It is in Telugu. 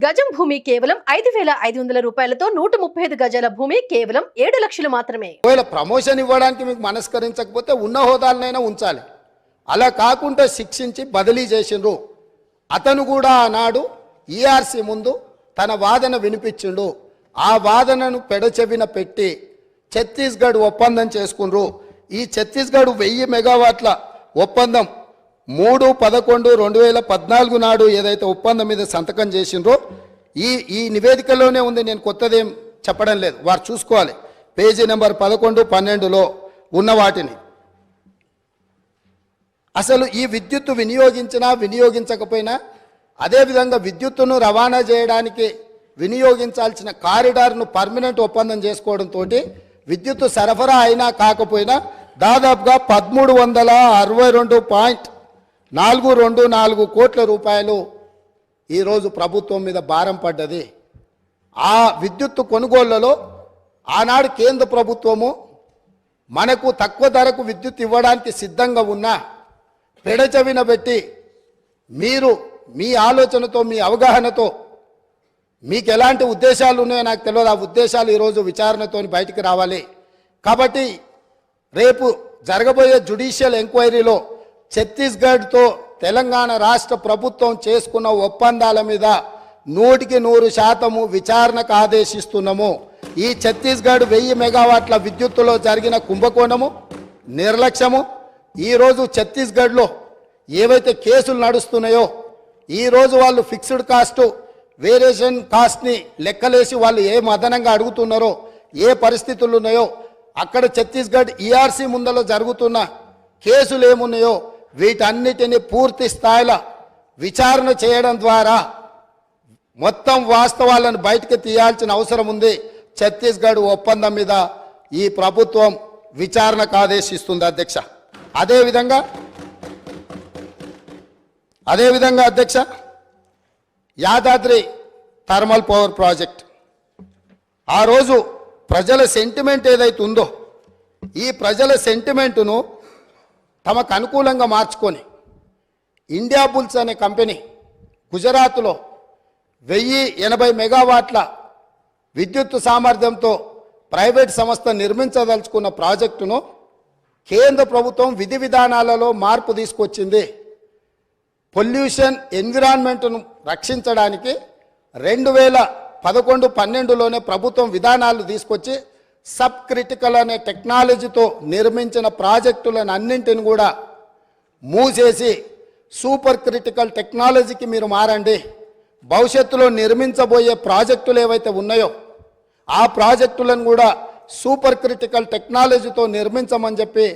గజం భూమి కేవలం 5,500 రూపాయలతో 135 గజాల భూమి కేవలం 7 లక్షలు మాత్రమే. ఒకవేళ ప్రమోషన్ ఇవ్వడానికి మీకు మనస్కరించకపోతే ఉన్న హోదాలనైనా ఉంచాలి. అలా కాకుండా శిక్షించి బదిలీ చేసిండ్రు. అతను కూడా ఆనాడు ఈఆర్సీ ముందు తన వాదన వినిపించిండు. ఆ వాదనను పెడచెవిన పెట్టి ఛత్తీస్గఢ్ ఒప్పందం చేసుకుండ్రు. ఈ ఛత్తీస్గఢ్ 1000 మెగావాట్ల ఒప్పందం 3/11/2014 నాడు ఏదైతే ఒప్పందం మీద సంతకం చేసిండ్రో ఈ నివేదికలోనే ఉంది. నేను కొత్తదేం చెప్పడం లేదు, వారు చూసుకోవాలి. పేజీ నెంబర్ 11, 12లో ఉన్న వాటిని. అసలు ఈ విద్యుత్తు వినియోగించినా వినియోగించకపోయినా అదేవిధంగా విద్యుత్తును రవాణా చేయడానికి వినియోగించాల్సిన కారిడార్ను పర్మనెంట్ ఒప్పందం చేసుకోవడంతో విద్యుత్తు సరఫరా అయినా కాకపోయినా దాదాపుగా 1362.424 కోట్ల రూపాయలు ఈరోజు ప్రభుత్వం మీద భారం పడ్డది. ఆ విద్యుత్తు కొనుగోళ్లలో ఆనాడు కేంద్ర ప్రభుత్వము మనకు తక్కువ ధరకు విద్యుత్ ఇవ్వడానికి సిద్ధంగా ఉన్నా పెడచెవిన పెట్టి మీరు మీ ఆలోచనతో మీ అవగాహనతో మీకు ఎలాంటి ఉద్దేశాలు ఉన్నాయో నాకు తెలియదు. ఆ ఉద్దేశాలు ఈరోజు విచారణతో బయటికి రావాలి. కాబట్టి రేపు జరగబోయే జ్యుడిషియల్ ఎంక్వైరీలో ఛత్తీస్గఢ్తో తెలంగాణ రాష్ట్ర ప్రభుత్వం చేసుకున్న ఒప్పందాల మీద 100% విచారణకు ఆదేశిస్తున్నాము. ఈ ఛత్తీస్గఢ్ 1000 మెగావాట్ల విద్యుత్తులో జరిగిన కుంభకోణము, నిర్లక్ష్యము, ఈరోజు ఛత్తీస్గఢ్లో ఏవైతే కేసులు నడుస్తున్నాయో ఈరోజు వాళ్ళు ఫిక్స్డ్ కాస్ట్ వేరియేషన్ కాస్ట్ని లెక్కలేసి వాళ్ళు ఏ అదనంగా అడుగుతున్నారో ఏ పరిస్థితులు ఉన్నాయో అక్కడ ఛత్తీస్గఢ్ ఈఆర్సీ ముందలో జరుగుతున్న కేసులు ఏమున్నాయో వీటన్నిటిని పూర్తి స్థాయిలో విచారణ చేయడం ద్వారా మొత్తం వాస్తవాలను బయటకు తీయాల్సిన అవసరం ఉంది. ఛత్తీస్గఢ్ ఒప్పందం మీద ఈ ప్రభుత్వం విచారణకు ఆదేశిస్తుంది అధ్యక్ష. అదేవిధంగా అధ్యక్ష, యాదాద్రి థర్మల్ పవర్ ప్రాజెక్ట్ ఆ రోజు ప్రజల సెంటిమెంట్ ఏదైతే ఉందో ఈ ప్రజల సెంటిమెంటును తమకు అనుకూలంగా మార్చుకొని ఇండియా బుల్స్ అనే కంపెనీ గుజరాత్లో 1080 మెగావాట్ల విద్యుత్ సామర్థ్యంతో ప్రైవేట్ సంస్థ నిర్మించదలుచుకున్న ప్రాజెక్టును కేంద్ర ప్రభుత్వం విధి విధానాలలో మార్పు తీసుకొచ్చింది. పొల్యూషన్ ఎన్విరాన్మెంట్ను రక్షించడానికి 2011-12లోనే ప్రభుత్వం విధానాలు తీసుకొచ్చి సబ్ క్రిటికల్ అనే టెక్నాలజీతో నిర్మించిన ప్రాజెక్టులను అన్నింటిని కూడా మూసేసి సూపర్ క్రిటికల్ టెక్నాలజీకి మీరు మారండి, భవిష్యత్తులో నిర్మించబోయే ప్రాజెక్టులు ఏవైతే ఉన్నాయో ఆ ప్రాజెక్టులను కూడా సూపర్ క్రిటికల్ టెక్నాలజీతో నిర్మించమని చెప్పి